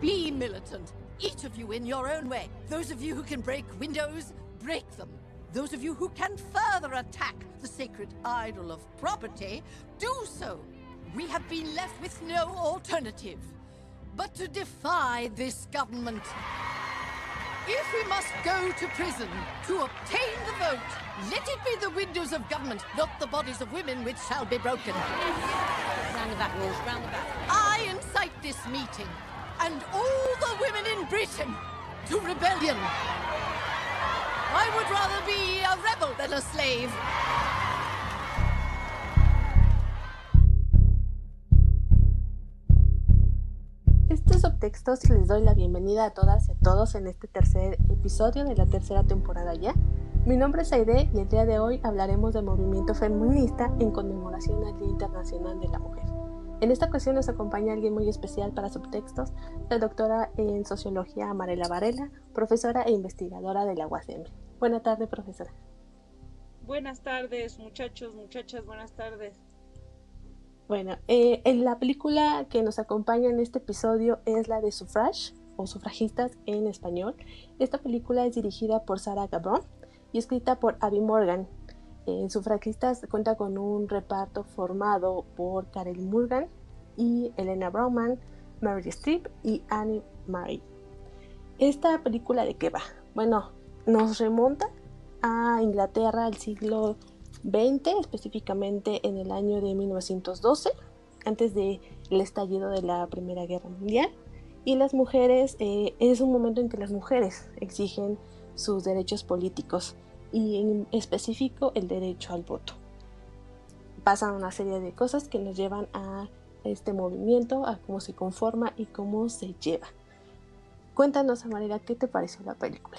Be militant, each of you in your own way. Those of you who can break windows, break them. Those of you who can further attack the sacred idol of property, do so. We have been left with no alternative but to defy this government. If we must go to prison to obtain the vote, let it be the windows of government, not the bodies of women, which shall be broken. Round the back, Wolf, round the back. I incite this meeting and all the women in Britain to rebellion. I would rather be a rebel than a slave. Estos subtextos les doy la bienvenida a todas y a todos en este tercer episodio de la tercera temporada ya. Mi nombre es Aide y el día de hoy hablaremos del movimiento feminista en conmemoración al Día Internacional de la Mujer. En esta ocasión nos acompaña alguien muy especial para subtextos, la doctora en Sociología Amarela Varela, profesora e investigadora de la UASM. Buenas tardes, profesora. Buenas tardes, muchachos, muchachas, buenas tardes. Bueno, en la película que nos acompaña en este episodio es la de Suffrage, o Sufragistas en español. Esta película es dirigida por Sarah Gabron y escrita por Abby Morgan. Sufragistas cuenta con un reparto formado por Carey Mulligan y Helena Bonham, Meryl Streep y Annie Murray. ¿Esta película de qué va? Bueno, nos remonta a Inglaterra al siglo XX, específicamente en el año de 1912, antes del estallido de la Primera Guerra Mundial. Y las mujeres, es un momento en que las mujeres exigen sus derechos políticos y en específico el derecho al voto. Pasan una serie de cosas que nos llevan a este movimiento, a cómo se conforma y cómo se lleva. Cuéntanos, Amarela, ¿qué te pareció la película?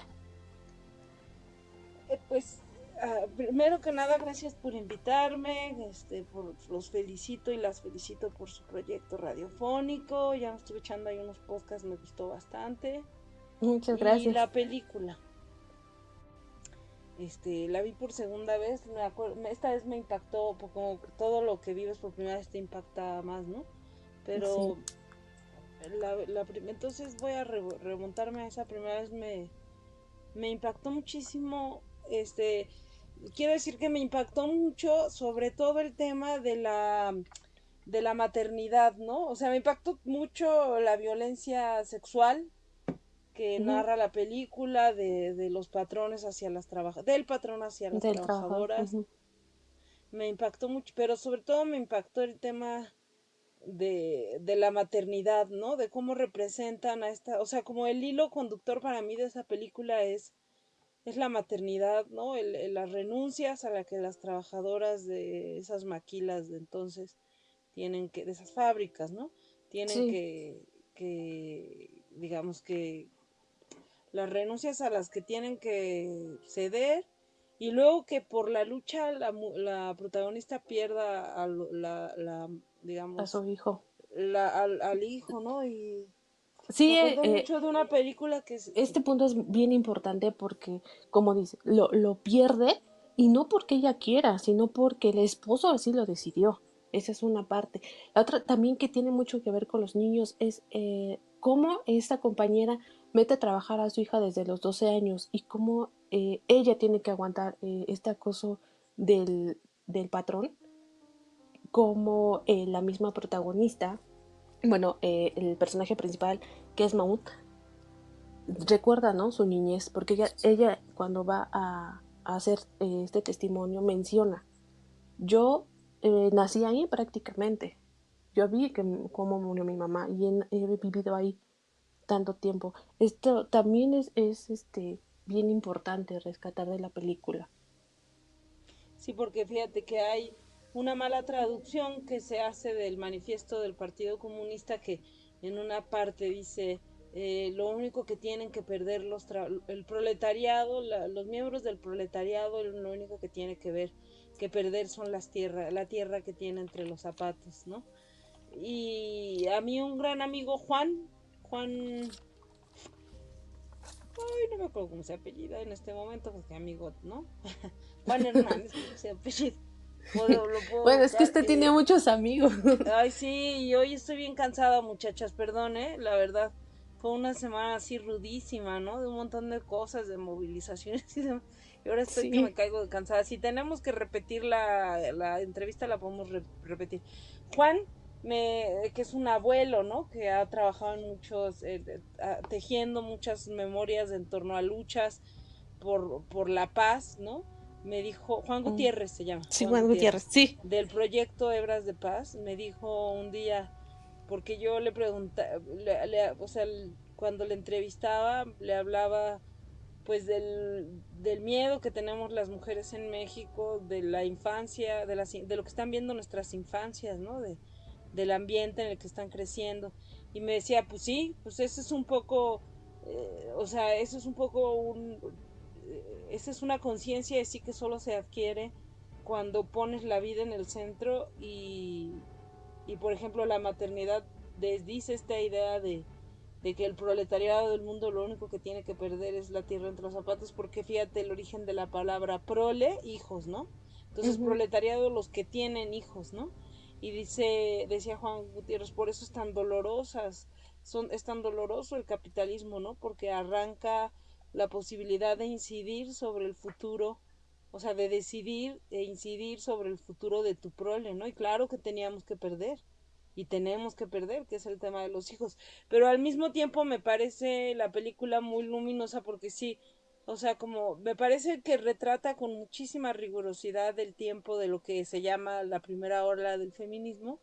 Primero que nada, gracias por invitarme, los felicito y las felicito por su proyecto radiofónico. Ya me estuve echando ahí unos podcasts, me gustó bastante. Muchas gracias. Y la película, la vi por segunda vez, esta vez me impactó, como todo lo que vives por primera vez te impacta más, ¿no? Pero sí. Entonces voy a remontarme a esa primera vez, me impactó muchísimo. Quiero decir que me impactó mucho, sobre todo el tema de la maternidad, ¿no? O sea, me impactó mucho la violencia sexual que narra la película de los patrones hacia las del patrón hacia las trabajadoras. Me impactó mucho, pero sobre todo me impactó el tema de la maternidad, ¿no? De cómo representan a esta, o sea, como el hilo conductor para mí de esa película es la maternidad, ¿no? Las renuncias a la que las trabajadoras de esas maquilas de entonces tienen que, de esas fábricas, ¿no? Tienen que digamos que las renuncias a las que tienen que ceder y luego que por la lucha la protagonista pierda digamos, a su hijo. Al hijo, ¿no? Y sí, me acuerdo mucho de una película que este punto es bien importante porque, como dice, lo pierde y no porque ella quiera, sino porque el esposo así lo decidió. Esa es una parte. La otra también que tiene mucho que ver con los niños es cómo esta compañera mete a trabajar a su hija desde los 12 años y cómo ella tiene que aguantar este acoso del patrón, como la misma protagonista, bueno, el personaje principal, que es Maud, recuerda, ¿no?, su niñez, porque ella cuando va a hacer este testimonio menciona, yo nací ahí prácticamente, yo vi cómo murió mi mamá y he vivido ahí tanto tiempo. Esto también es bien importante rescatar de la película. Sí, porque fíjate que hay una mala traducción que se hace del manifiesto del Partido Comunista, que en una parte dice lo único que tienen que perder el proletariado, los miembros del proletariado, lo único que tiene que perder son la tierra que tiene entre los zapatos, ¿no? Y a mí un gran amigo Juan, ay, no me acuerdo cómo se apellida en este momento, porque amigo, ¿no? Juan Hernández, ¿cómo se apellida? Bueno, es que usted tiene muchos amigos. Ay, sí, y hoy estoy bien cansada, muchachas, perdón, la verdad. fue una semana así rudísima, ¿no? De un montón de cosas, de movilizaciones y demás. Y ahora estoy que me Sí, caigo de cansada. Si tenemos que repetir la entrevista, la podemos repetir. Juan, que es un abuelo, ¿no? Que ha trabajado en muchos, tejiendo muchas memorias en torno a luchas por la paz, ¿no? Me dijo, Juan mm, Gutiérrez se llama, sí, Juan Juan Gutiérrez, Gutiérrez, sí. del proyecto Hebras de Paz, me dijo un día, porque yo le preguntaba, o sea, cuando le entrevistaba, le hablaba pues del miedo que tenemos las mujeres en México, de la infancia, de lo que están viendo nuestras infancias, ¿no? Del ambiente en el que están creciendo. Y me decía, pues sí, pues eso es un poco, o sea, eso es un poco esa es una conciencia de sí que solo se adquiere cuando pones la vida en el centro y por ejemplo la maternidad desdice esta idea de que el proletariado del mundo lo único que tiene que perder es la tierra entre los zapatos, porque fíjate el origen de la palabra prole, hijos, ¿no? Entonces Ujú. proletariado los que tienen hijos, ¿no? Y decía Juan Gutiérrez, por eso es tan doloroso el capitalismo, ¿no? Porque arranca la posibilidad de incidir sobre el futuro, o sea, de decidir e incidir sobre el futuro de tu prole, ¿no? Y claro que teníamos que perder y tenemos que perder, que es el tema de los hijos. Pero al mismo tiempo me parece la película muy luminosa porque sí, o sea, como me parece que retrata con muchísima rigurosidad el tiempo de lo que se llama la primera ola del feminismo,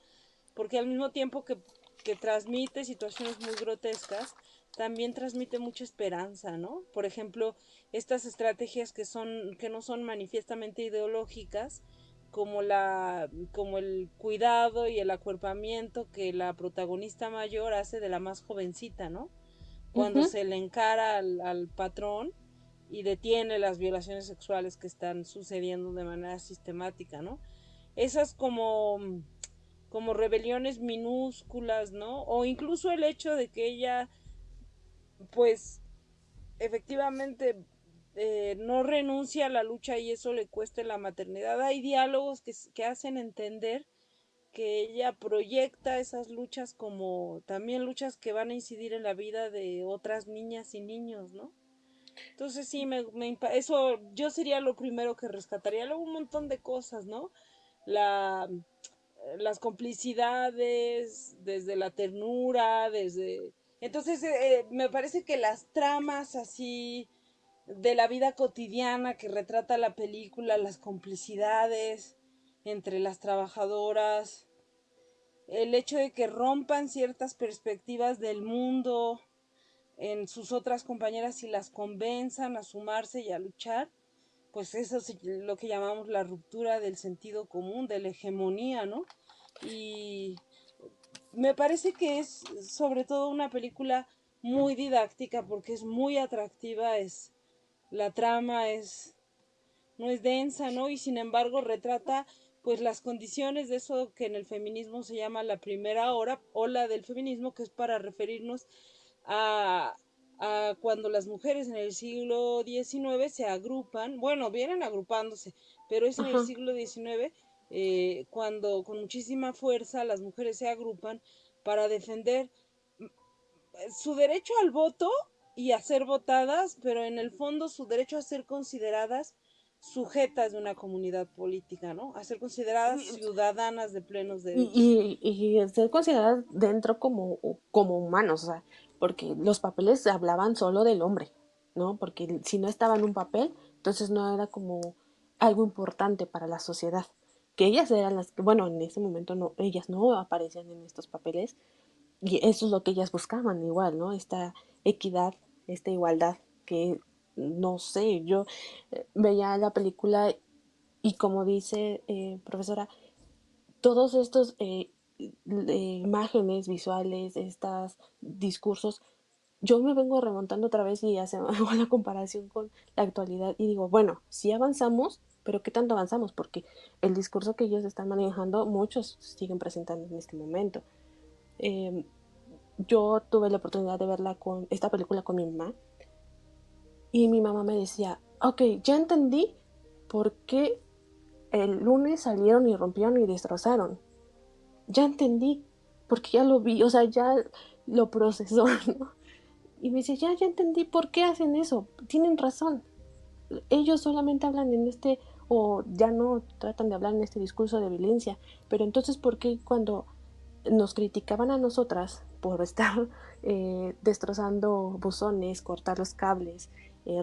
porque al mismo tiempo que transmite situaciones muy grotescas, también transmite mucha esperanza, ¿no? Por ejemplo, estas estrategias que no son manifiestamente ideológicas, como el cuidado y el acuerpamiento que la protagonista mayor hace de la más jovencita, ¿no? Cuando Ujú. se le encara al patrón y detiene las violaciones sexuales que están sucediendo de manera sistemática, ¿no? Esas como rebeliones minúsculas, ¿no? O incluso el hecho de que ella, pues, efectivamente no renuncia a la lucha y eso le cueste la maternidad. Hay diálogos que hacen entender que ella proyecta esas luchas como también luchas que van a incidir en la vida de otras niñas y niños, ¿no? Entonces sí, eso yo sería lo primero que rescataría. Luego un montón de cosas, ¿no? La, las complicidades, desde la ternura, desde... Entonces me parece que las tramas así de la vida cotidiana que retrata la película, las complicidades entre las trabajadoras, el hecho de que rompan ciertas perspectivas del mundo en sus otras compañeras y las convenzan a sumarse y a luchar, pues eso es lo que llamamos la ruptura del sentido común, de la hegemonía, ¿no? Y me parece que es sobre todo una película muy didáctica porque es muy atractiva, la trama no es densa, ¿no? Y sin embargo retrata pues las condiciones de eso que en el feminismo se llama la primera ola del feminismo, que es para referirnos a, a cuando las mujeres en el siglo XIX se agrupan, bueno, vienen agrupándose, pero es en el Ajá. siglo XIX cuando con muchísima fuerza las mujeres se agrupan para defender su derecho al voto y a ser votadas, pero en el fondo su derecho a ser consideradas sujetas de una comunidad política, ¿no? A ser consideradas ciudadanas de plenos derechos. Y ser consideradas dentro como humanos, o sea, porque los papeles hablaban solo del hombre, ¿no? Porque si no estaba en un papel, entonces no era como algo importante para la sociedad. Que ellas eran las que, bueno, en ese momento no, ellas no aparecían en estos papeles, y eso es lo que ellas buscaban igual, ¿no? Esta equidad, esta igualdad, que no sé, yo veía la película y como dice profesora, todos estos imágenes visuales, estos discursos, yo me vengo remontando otra vez y hago la comparación con la actualidad y digo, bueno, sí avanzamos, pero ¿qué tanto avanzamos? Porque el discurso que ellos están manejando, muchos siguen presentando en este momento. Eh, yo tuve la oportunidad de verla con esta película con mi mamá y mi mamá me decía, ok, ya entendí por qué el lunes salieron y rompieron y destrozaron. Ya entendí, porque ya lo vi, o sea, ya lo procesó, ¿no? Y me dice, ya entendí por qué hacen eso, tienen razón. Ellos solamente hablan en o ya no tratan de hablar en este discurso de violencia, pero entonces ¿por qué cuando nos criticaban a nosotras por estar destrozando buzones, cortar los cables,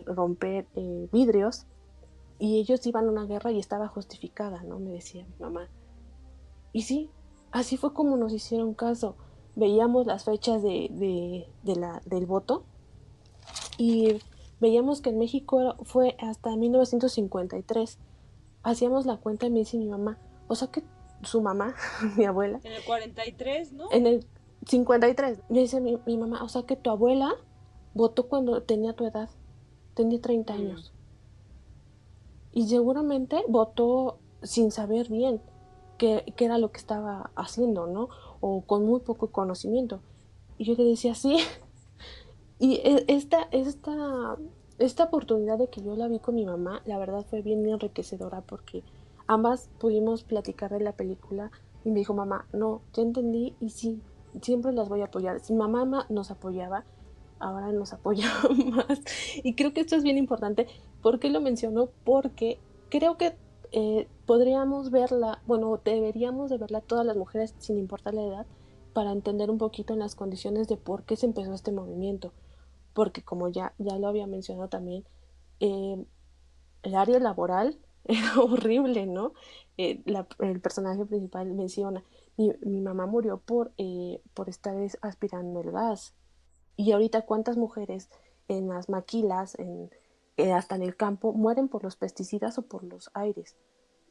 romper vidrios, y ellos iban a una guerra y estaba justificada, ¿no? Me decía mi mamá. Y sí, así fue como nos hicieron caso. Veíamos las fechas del voto y veíamos que en México fue hasta 1953. Hacíamos la cuenta y me dice mi mamá, o sea que su mamá, mi abuela, En el 43, ¿no? en el 53, me dice mi mamá, o sea que tu abuela votó cuando tenía tu edad, tenía 30 años. Y seguramente votó sin saber bien qué era lo que estaba haciendo, ¿no? O con muy poco conocimiento. Y yo le decía, sí. Y esta oportunidad de que yo la vi con mi mamá, la verdad fue bien enriquecedora porque ambas pudimos platicar de la película y me dijo, mamá, no, ya entendí y sí, siempre las voy a apoyar. Si mamá nos apoyaba, ahora nos apoya más. Y creo que esto es bien importante. ¿Por qué lo menciono? Porque creo que podríamos verla, bueno, deberíamos de verla todas las mujeres sin importar la edad para entender un poquito en las condiciones de por qué se empezó este movimiento. Porque como ya lo había mencionado también, eh, el área laboral era horrible, ¿no? El personaje principal menciona, mi mamá murió por estar aspirando el gas. Y ahorita cuántas mujeres en las maquilas, hasta en el campo, mueren por los pesticidas o por los aires.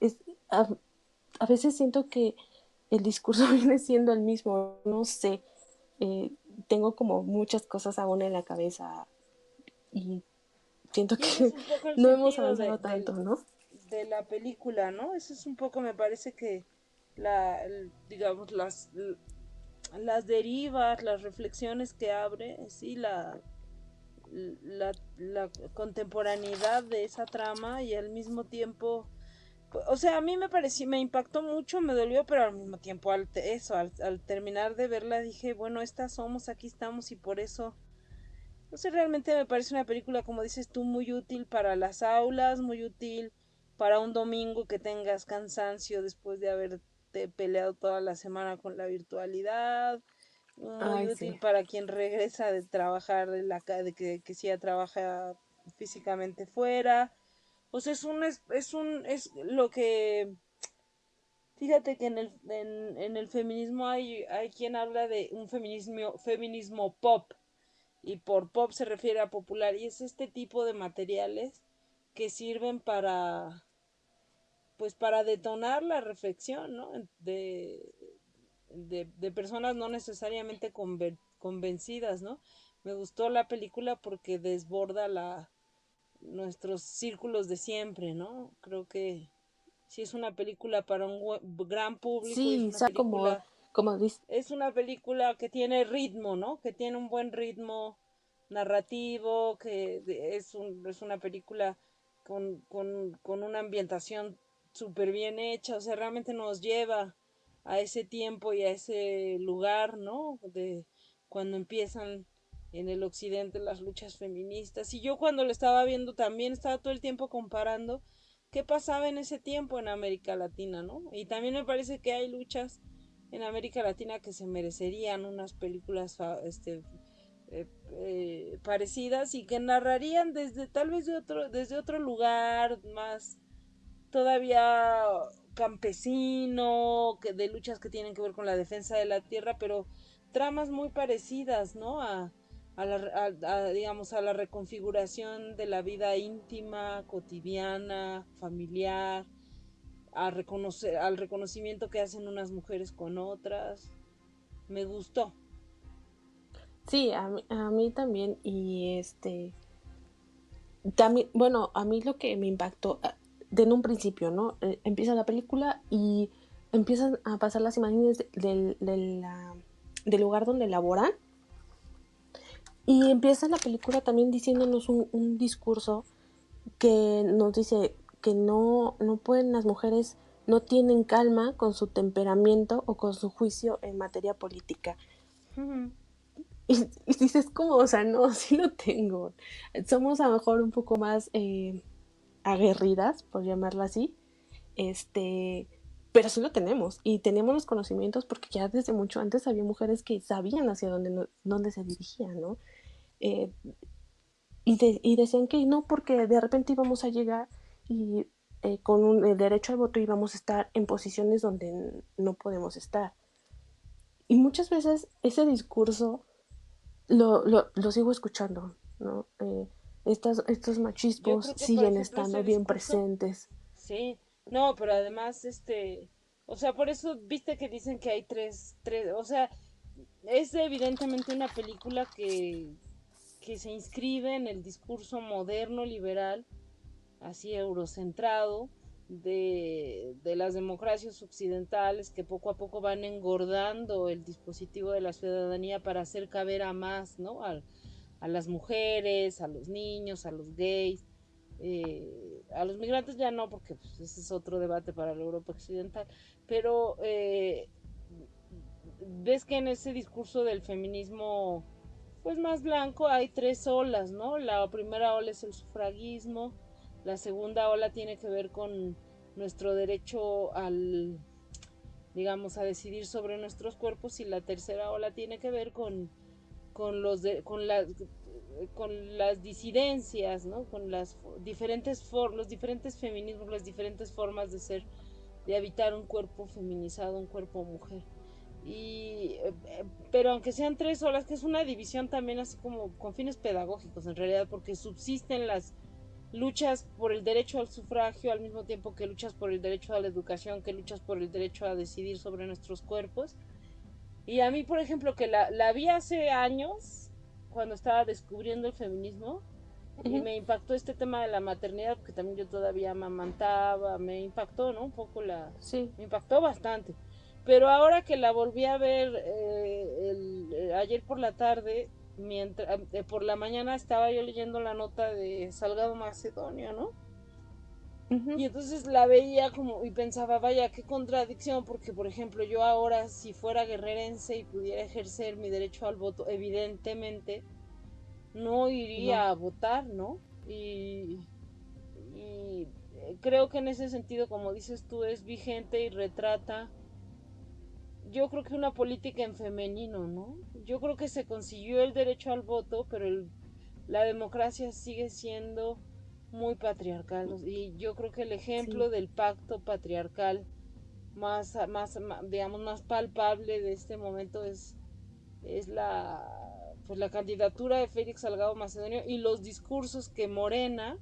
Es, a, a veces siento que el discurso viene siendo el mismo, no sé, eh, tengo como muchas cosas aún en la cabeza y siento Y ese que es un poco el no hemos sentido avanzado tanto, ¿no? de la película, ¿no? Eso es un poco, me parece que digamos, las derivas, las reflexiones que abre, sí, la contemporaneidad de esa trama y al mismo tiempo, o sea, a mí me pareció, me impactó mucho, me dolió, pero al mismo tiempo al terminar de verla dije, bueno, estas somos, aquí estamos y por eso, no sé, realmente me parece una película, como dices tú, muy útil para las aulas, muy útil para un domingo que tengas cansancio después de haberte peleado toda la semana con la virtualidad, muy Ay, útil sí. para quien regresa de trabajar que sí ya trabaja físicamente fuera. O sea, es lo que, fíjate que en el feminismo hay quien habla de un feminismo pop, y por pop se refiere a popular, y es este tipo de materiales que sirven para, pues para detonar la reflexión, ¿no? De personas no necesariamente convencidas, ¿no? Me gustó la película porque desborda nuestros círculos de siempre, ¿no? Creo que sí es una película para un gran público y Sí, o sea, como dice, es una película que tiene ritmo, ¿no? Que tiene un buen ritmo narrativo, es una película con una ambientación súper bien hecha, o sea, realmente nos lleva a ese tiempo y a ese lugar, ¿no? De cuando empiezan en el occidente las luchas feministas. Y yo cuando lo estaba viendo también estaba todo el tiempo comparando qué pasaba en ese tiempo en América Latina, ¿no? Y también me parece que hay luchas en América Latina que se merecerían unas películas parecidas y que narrarían desde tal vez desde otro lugar más todavía campesino, de luchas que tienen que ver con la defensa de la tierra, pero tramas muy parecidas, ¿no? Digamos, a la reconfiguración de la vida íntima, cotidiana, familiar, al reconocimiento que hacen unas mujeres con otras. Me gustó. sí, a mí también, y también, bueno, a mí lo que me impactó, de en un principio, ¿no? Empieza la película y empiezan a pasar las imágenes del lugar donde laboran y empieza la película también diciéndonos un discurso que nos dice que no pueden las mujeres, no tienen calma con su temperamento o con su juicio en materia política. y dices, ¿cómo? O sea, no, sí lo tengo. Somos a lo mejor un poco más aguerridas, por llamarlo así, este, pero sí lo tenemos y tenemos los conocimientos porque ya desde mucho antes había mujeres que sabían hacia dónde, dónde se dirigían, ¿no? Eh, y decían que no, porque de repente íbamos a llegar y con el derecho al voto íbamos a estar en posiciones donde no podemos estar. Y muchas veces ese discurso lo sigo escuchando, ¿no? Estos Yo machismos creo que, por siguen ejemplo, ese estando bien discurso, presentes. sí, no, pero además, o sea, por eso viste que dicen que hay o sea, es evidentemente una película que se inscribe en el discurso moderno liberal, así eurocentrado, de las democracias occidentales que poco a poco van engordando el dispositivo de la ciudadanía para hacer caber a más, ¿no? A las mujeres, a los niños, a los gays, a los migrantes ya no, porque pues, ese es otro debate para la Europa occidental, pero ves que en ese discurso del feminismo pues más blanco hay tres olas, ¿no? La primera ola es el sufragismo, la segunda ola tiene que ver con nuestro derecho al, digamos, a decidir sobre nuestros cuerpos y la tercera ola tiene que ver con los de, con las disidencias, ¿no? Con las los diferentes feminismos, las diferentes formas de ser, de habitar un cuerpo feminizado, un cuerpo mujer. Y pero aunque sean tres olas, que es una división también así como con fines pedagógicos en realidad, porque subsisten las luchas por el derecho al sufragio al mismo tiempo que luchas por el derecho a la educación, que luchas por el derecho a decidir sobre nuestros cuerpos. Y a mí, por ejemplo, que la vi hace años, cuando estaba descubriendo el feminismo, y Ujú. me impactó este tema de la maternidad, porque también yo todavía amamantaba, me impactó, ¿no? Un poco Sí. me impactó bastante. Pero ahora que la volví a ver ayer por la tarde, mientras, por la mañana estaba yo leyendo la nota de Salgado Macedonio, ¿no? Ujú. Y entonces la veía como y pensaba, vaya, qué contradicción, porque por ejemplo yo ahora si fuera guerrerense y pudiera ejercer mi derecho al voto, evidentemente no No. iría a votar, ¿no? Y creo que en ese sentido, como dices tú, es vigente y retrata, yo creo que una política en femenino, ¿no? Yo creo que se consiguió el derecho al voto, pero la democracia sigue siendo muy patriarcal. Y yo creo que el Sí. ejemplo del pacto patriarcal digamos, más palpable de este momento es pues la candidatura de Félix Salgado Macedonio y los discursos que Morena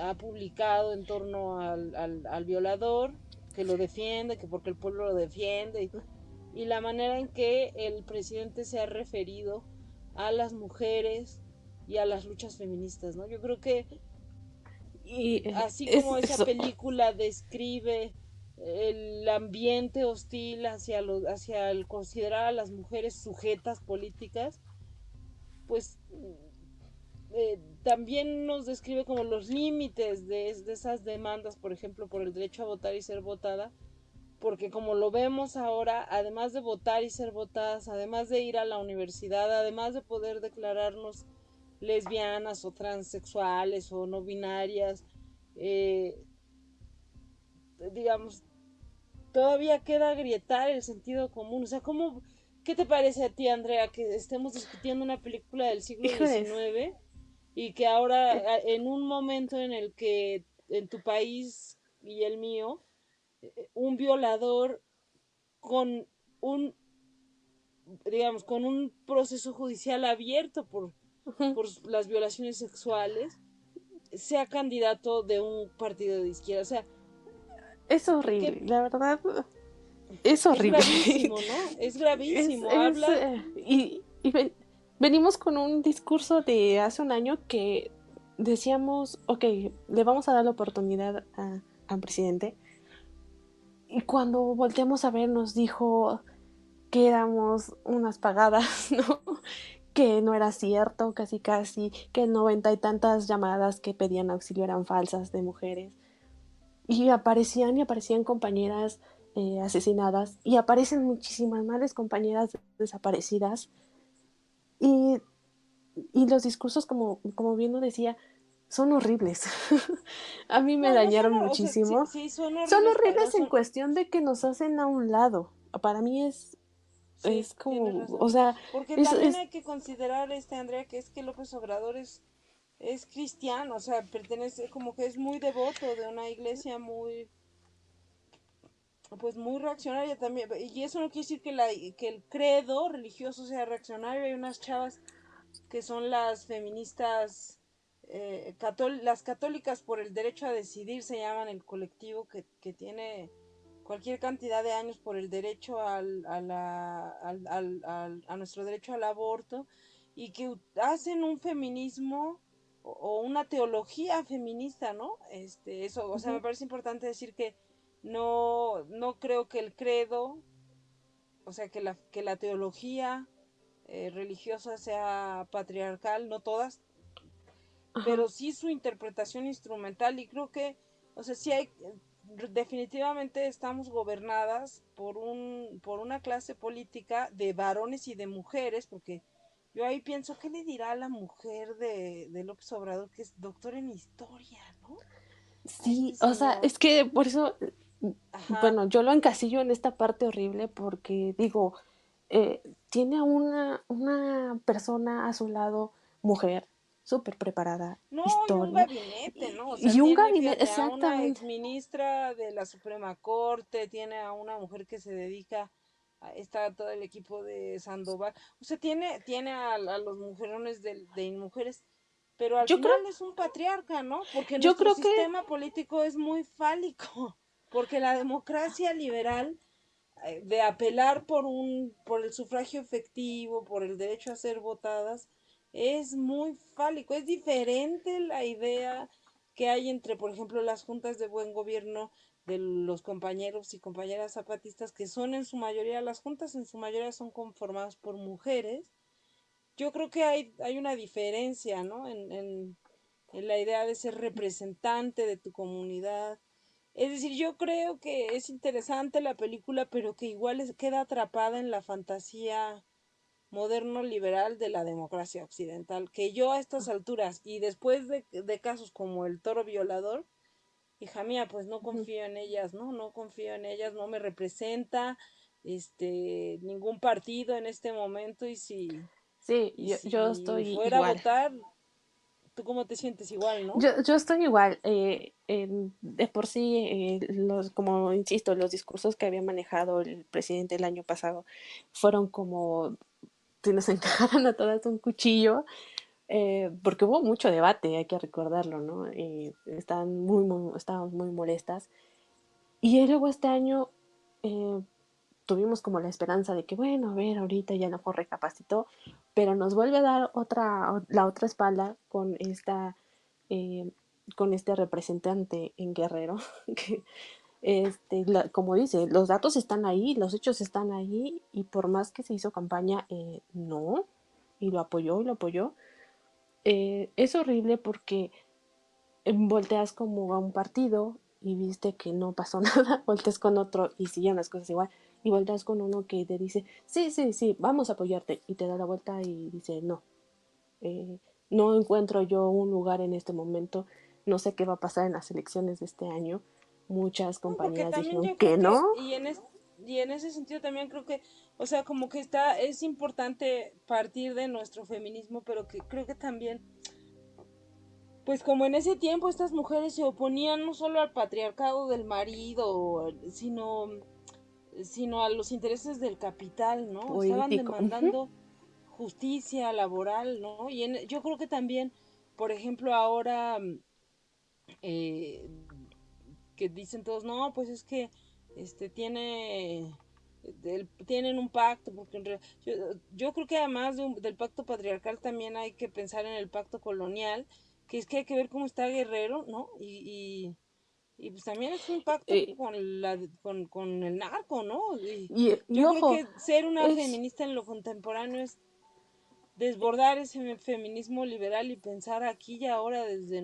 ha publicado en torno al violador, que lo defiende, que porque el pueblo lo defiende, y la manera en que el presidente se ha referido a las mujeres y a las luchas feministas, ¿no? Yo creo que Y así es como esa eso. película describe el ambiente hostil hacia el considerar a las mujeres sujetas políticas, pues también nos describe como los límites de esas demandas, por ejemplo, por el derecho a votar y ser votada, porque como lo vemos ahora, además de votar y ser votadas, además de ir a la universidad, además de poder declararnos lesbianas o transexuales o no binarias, eh, digamos, todavía queda agrietar el sentido común. O sea, ¿qué te parece a ti, Andrea, que estemos discutiendo una película del siglo Híjoles. XIX y que ahora, eh, en un momento en el que en tu país y el mío, un violador con un, digamos, con un proceso judicial abierto ujú. por las violaciones sexuales, sea candidato de un partido de izquierda? O sea, Es que horrible, la verdad, es es horrible. gravísimo, ¿no? Es gravísimo. Es, Habla venimos con un discurso de hace un año que decíamos, ok, le vamos a dar la oportunidad al presidente. Y cuando volteamos a ver nos dijo que éramos unas pagadas, ¿no? Que no era cierto, casi casi, que 90 y tantas llamadas que pedían auxilio eran falsas de mujeres. Y aparecían compañeras asesinadas y aparecen muchísimas más compañeras desaparecidas Y, y los discursos, como bien lo decía, son horribles. A mí me No, no son, dañaron o sea, sí, muchísimo. sí son Son horribles, pero horribles en son, cuestión de que nos hacen a un lado. Para mí sí, es tienes como, o razón. sea, Porque es, también es, hay que considerar, Andrea, que es que López Obrador es cristiano, o sea, pertenece, como que es muy devoto de una iglesia muy, pues muy reaccionaria también. Y eso no quiere decir que el credo religioso sea reaccionario. Hay unas chavas que son las feministas, las católicas por el derecho a decidir, se llaman el colectivo que tiene cualquier cantidad de años por el derecho a nuestro derecho al aborto, y que hacen un feminismo o una teología feminista, ¿no? Eso, o sea, me ujú, parece importante decir que no creo que el credo, o sea, que la teología religiosa sea patriarcal, no todas, ajá, pero sí su interpretación instrumental. Y creo que, o sea, sí hay, definitivamente estamos gobernadas por una clase política de varones y de mujeres, porque yo ahí pienso, ¿qué le dirá a la mujer de López Obrador, que es doctor en historia, ¿no? A este sí, o sea, señor. es que por eso, Ajá. bueno, yo lo encasillo en esta parte horrible porque digo, tiene a una persona a su lado, mujer, súper preparada, No, y un historia, gabinete, y, ¿no? O sea, y un tiene, gabinete, fíjate, a una exactamente. exministra de la Suprema Corte, tiene a una mujer que se dedica, está todo el equipo de Sandoval, o sea, tiene a los mujerones de Inmujeres, pero al Yo creo, final es un patriarca, ¿no? Porque yo nuestro creo que, sistema político es muy fálico, porque la democracia liberal, de apelar por el sufragio efectivo, por el derecho a ser votadas, es muy fálico. Es diferente la idea que hay entre, por ejemplo, las juntas de buen gobierno de los compañeros y compañeras zapatistas, que son en su mayoría, las juntas en su mayoría son conformadas por mujeres. Yo creo que hay una diferencia, ¿no? En la idea de ser representante de tu comunidad. Es decir, yo creo que es interesante la película, pero que igual queda atrapada en la fantasía moderno liberal de la democracia occidental, que yo a estas alturas y después de casos como el toro violador, hija mía, pues no ujú, confío en ellas, ¿no? No confío en ellas, no me representa ningún partido en este momento. y si sí, y yo si estoy fuera a igual. votar, ¿tú cómo te sientes? Igual, ¿no? Yo estoy igual. De por sí, como insisto, los discursos que había manejado el presidente el año pasado fueron como si nos encajaran a todas un cuchillo, porque hubo mucho debate, hay que recordarlo, ¿no? Estaban muy molestas. Y luego este año eh, tuvimos como la esperanza de que, bueno, a ver, ahorita ya no recapacitó, pero nos vuelve a dar la otra espalda eh, con este representante en Guerrero, que como dice, los datos están ahí, los hechos están ahí, y por más que se hizo campaña, no, y lo apoyó, y lo apoyó. Es horrible porque volteas como a un partido y viste que no pasó nada, volteas con otro y siguen las cosas igual, y volteas con uno que te dice, sí, sí, sí, vamos a apoyarte, y te da la vuelta y dice, no, eh, no encuentro yo un lugar en este momento, no sé qué va a pasar en las elecciones de este año. Muchas No, porque compañías también dijeron yo que creo no, que, y en ese sentido también creo que, o sea, como que es importante partir de nuestro feminismo, pero que creo que también, pues como en ese tiempo estas mujeres se oponían no solo al patriarcado del marido, sino a los intereses del capital, ¿no? Estaban político. Ujú. demandando justicia laboral, ¿no? Yo creo que también, por ejemplo, ahora, eh, que dicen todos, no, pues es que tienen un pacto, porque yo creo que además del pacto patriarcal también hay que pensar en el pacto colonial, que es que hay que ver cómo está Guerrero, ¿no? Y pues también es un pacto Eh, con el narco, ¿no? Y y yo creo ojo, que ser una es, feminista en lo contemporáneo es desbordar ese feminismo liberal y pensar aquí y ahora desde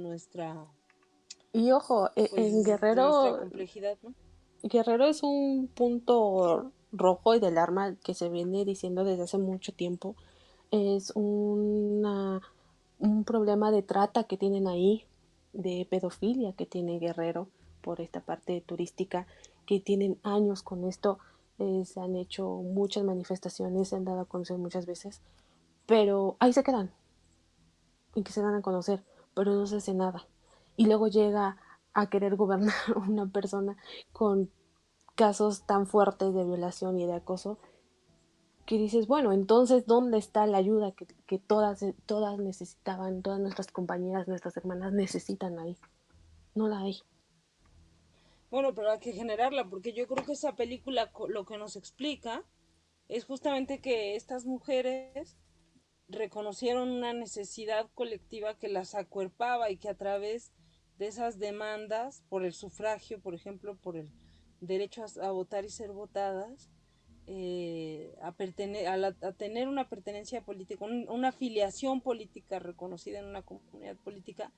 y ojo, en de nuestra Guerrero, complejidad, ¿no? Guerrero es un punto rojo y del arma que se viene diciendo desde hace mucho tiempo. es un problema de trata que tienen ahí, de pedofilia que tiene Guerrero por esta parte turística, que tienen años con esto. Se han hecho muchas manifestaciones, se han dado a conocer muchas veces, pero ahí se quedan y que se dan a conocer, pero no se hace nada. Y luego llega a querer gobernar una persona con casos tan fuertes de violación y de acoso que dices, bueno, entonces, ¿dónde está la ayuda que todas necesitaban, todas nuestras compañeras, nuestras hermanas necesitan ahí? No la hay. Bueno, pero hay que generarla, porque yo creo que esa película lo que nos explica es justamente que estas mujeres reconocieron una necesidad colectiva que las acuerpaba y que a través de esas demandas por el sufragio, por ejemplo, por el derecho a votar y ser votadas, a tener una pertenencia política, una afiliación política reconocida en una comunidad política,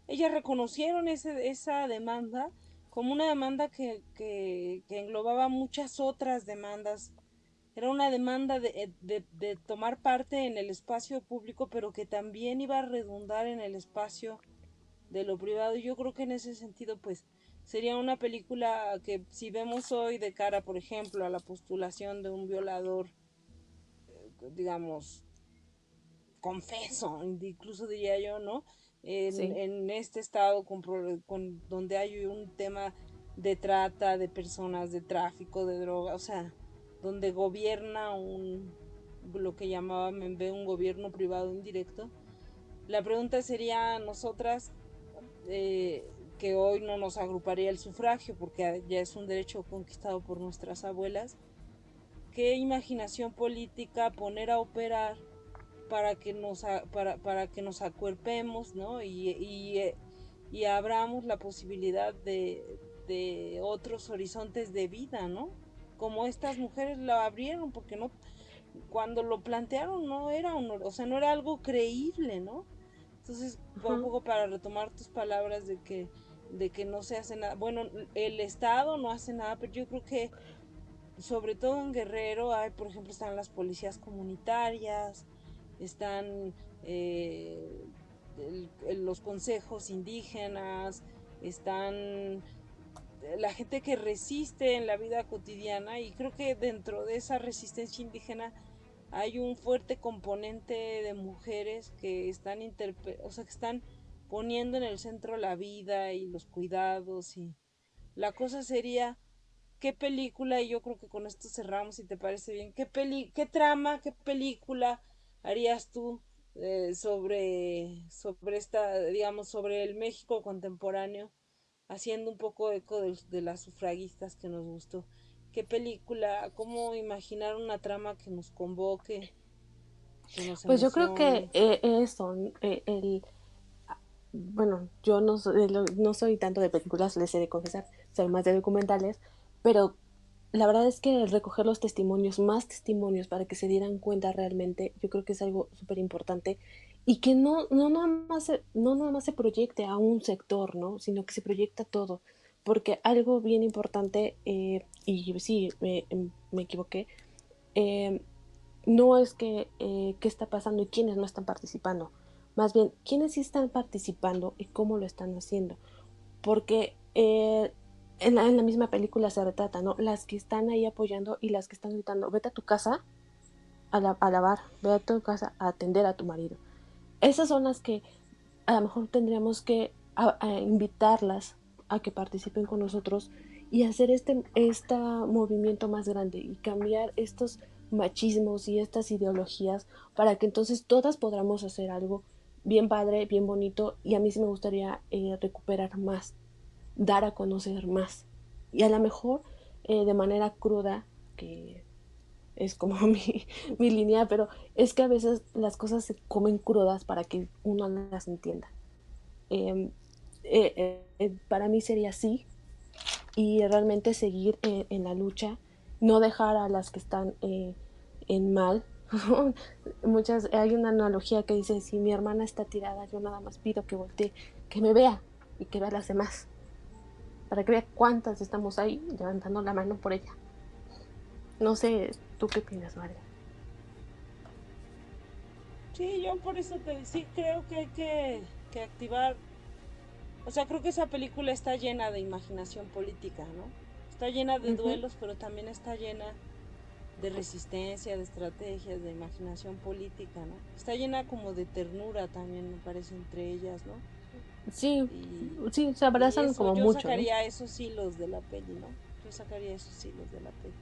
ellas reconocieron esa demanda como una demanda que englobaba muchas otras demandas. Era una demanda de tomar parte en el espacio público, pero que también iba a redundar en el espacio de lo privado. Y yo creo que en ese sentido, pues, sería una película que si vemos hoy de cara, por ejemplo, a la postulación de un violador, digamos, confeso, incluso diría yo, ¿no? Sí. En este estado donde hay un tema de trata de personas, de tráfico, de droga, o sea, donde gobierna lo que llamaba Membe un gobierno privado indirecto. La pregunta sería a nosotras, eh, que hoy no nos agruparía el sufragio porque ya es un derecho conquistado por nuestras abuelas, ¿qué imaginación política poner a operar para que nos acuerpemos, ¿no? Y abramos la posibilidad de otros horizontes de vida, ¿no? Como estas mujeres lo abrieron, porque no, cuando lo plantearon no era o sea, no era algo creíble, ¿no? Entonces, un Ajá. poco para retomar tus palabras de que no se hace nada. Bueno, el Estado no hace nada, pero yo creo que sobre todo en Guerrero hay, por ejemplo, están las policías comunitarias, están los consejos indígenas, están la gente que resiste en la vida cotidiana, y creo que dentro de esa resistencia indígena hay un fuerte componente de mujeres que o sea, que están poniendo en el centro la vida y los cuidados, y la cosa sería qué película, y yo creo que con esto cerramos si te parece bien, qué trama, qué película harías tú sobre digamos, sobre el México contemporáneo, haciendo un poco eco de las sufragistas que nos gustó. ¿Qué película, cómo imaginar una trama que nos convoque, que nos Pues yo creo que emocione? eso, bueno, yo no soy tanto de películas, les he de confesar, soy más de documentales, pero la verdad es que recoger los testimonios, más testimonios para que se dieran cuenta realmente, yo creo que es algo súper importante y que no nada más se proyecte a un sector, ¿no? Sino que se proyecta a todo. Porque algo bien importante, y sí, me equivoqué, eh, no es que qué está pasando y quiénes no están participando, más bien quiénes sí están participando y cómo lo están haciendo, porque en la misma película se retrata, ¿no? Las que están ahí apoyando y las que están gritando, vete a tu casa a lavar, vete a tu casa a atender a tu marido. Esas son las que a lo mejor tendríamos que a invitarlas a que participen con nosotros y hacer este movimiento más grande y cambiar estos machismos y estas ideologías para que entonces todas podamos hacer algo bien padre, bien bonito, y a mí sí me gustaría recuperar más, dar a conocer más y a lo mejor de manera cruda, que es como mi línea, pero es que a veces las cosas se comen crudas para que uno las entienda. Eh, para mí sería así, y realmente seguir en la lucha, no dejar a las que están en mal. Hay una analogía que dice, si mi hermana está tirada, yo nada más pido que voltee, que me vea y que vea a las demás, para que vea cuántas estamos ahí levantando la mano por ella. No sé, ¿tú qué opinas, María? Sí, yo por eso sí creo que hay que activar, o sea, creo que esa película está llena de imaginación política, ¿no? Está llena de Ujú. duelos, pero también está llena de resistencia, de estrategias, de imaginación política, ¿no? Está llena como de ternura también, me parece, entre ellas, ¿no? Sí, Y, sí, se y abrazan eso, como yo mucho, ¿no? sacaría esos hilos de la peli, ¿no? Yo sacaría esos hilos de la peli.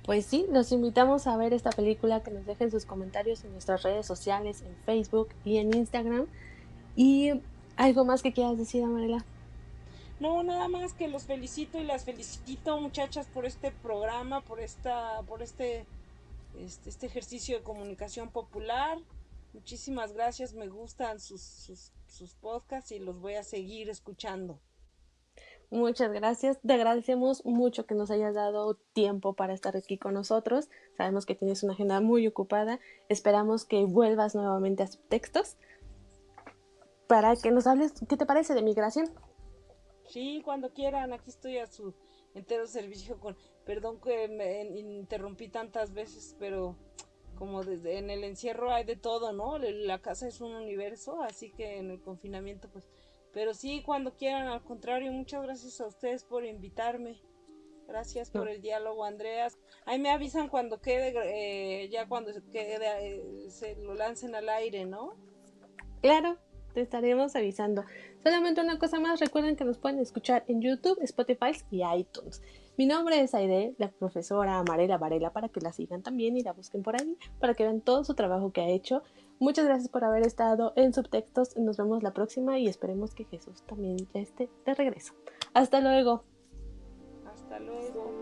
Pues sí, los invitamos a ver esta película, que nos dejen sus comentarios en nuestras redes sociales, en Facebook y en Instagram. Y algo más que quieras decir, Amarela. No, nada más que los felicito y las felicito, muchachas, por este programa, por este ejercicio de comunicación popular. Muchísimas gracias, me gustan sus podcasts y los voy a seguir escuchando. Muchas gracias. Te agradecemos mucho que nos hayas dado tiempo para estar aquí con nosotros. Sabemos que tienes una agenda muy ocupada. Esperamos que vuelvas nuevamente a Subtextos para que nos hables, ¿qué te parece de migración? Sí, cuando quieran, aquí estoy a su entero servicio perdón que me interrumpí tantas veces, pero como desde en el encierro hay de todo, ¿no? La casa es un universo, así que en el confinamiento pues, pero sí, cuando quieran, al contrario, muchas gracias a ustedes por invitarme. Gracias por No. el diálogo, Andreas. Ahí me avisan cuando quede, ya cuando se lo lancen al aire, ¿no? Claro, te estaremos avisando. Solamente una cosa más, recuerden que nos pueden escuchar en YouTube, Spotify y iTunes. Mi nombre es Aide, la profesora Amarela Varela, para que la sigan también y la busquen por ahí, para que vean todo su trabajo que ha hecho. Muchas gracias por haber estado en Subtextos. Nos vemos la próxima y esperemos que Jesús también ya esté de regreso. Hasta luego. Hasta luego.